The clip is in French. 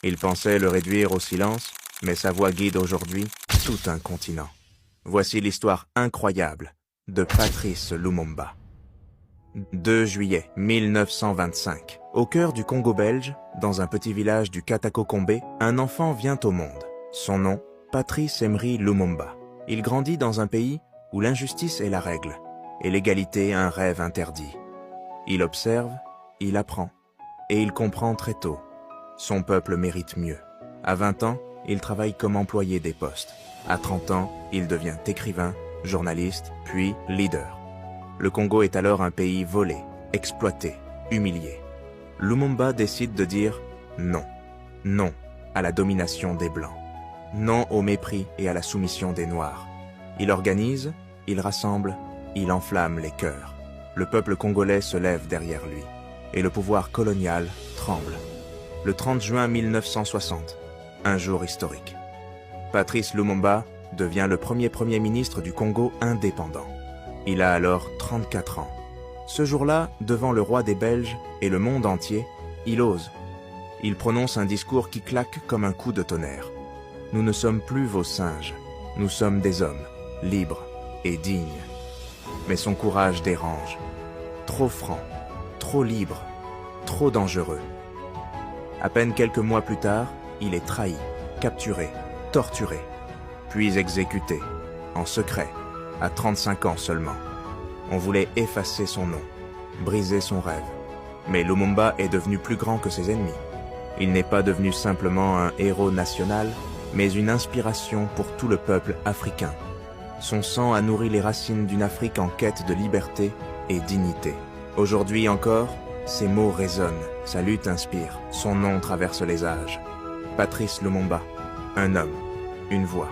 Il pensait le réduire au silence, mais sa voix guide aujourd'hui tout un continent. Voici l'histoire incroyable de Patrice Lumumba. 2 juillet 1925. Au cœur du Congo belge, dans un petit village du Katakokombe, un enfant vient au monde. Son nom, Patrice Emery Lumumba. Il grandit dans un pays où l'injustice est la règle et l'égalité un rêve interdit. Il observe, il apprend et il comprend très tôt. Son peuple mérite mieux. À 20 ans, il travaille comme employé des postes. À 30 ans, il devient écrivain, journaliste, puis leader. Le Congo est alors un pays volé, exploité, humilié. Lumumba décide de dire non. Non à la domination des Blancs. Non au mépris et à la soumission des Noirs. Il organise, il rassemble, il enflamme les cœurs. Le peuple congolais se lève derrière lui. Et le pouvoir colonial tremble. Le 30 juin 1960, un jour historique. Patrice Lumumba devient le premier ministre du Congo indépendant. Il a alors 34 ans. Ce jour-là, devant le roi des Belges et le monde entier, il ose. Il prononce un discours qui claque comme un coup de tonnerre. Nous ne sommes plus vos singes. Nous sommes des hommes, libres et dignes. Mais son courage dérange. Trop franc, trop libre, trop dangereux. À peine quelques mois plus tard, il est trahi, capturé, torturé, puis exécuté, en secret, à 35 ans seulement. On voulait effacer son nom, briser son rêve. Mais Lumumba est devenu plus grand que ses ennemis. Il n'est pas devenu simplement un héros national, mais une inspiration pour tout le peuple africain. Son sang a nourri les racines d'une Afrique en quête de liberté et dignité. Aujourd'hui encore, ses mots résonnent, sa lutte inspire, son nom traverse les âges. Patrice Lumumba, un homme, une voix.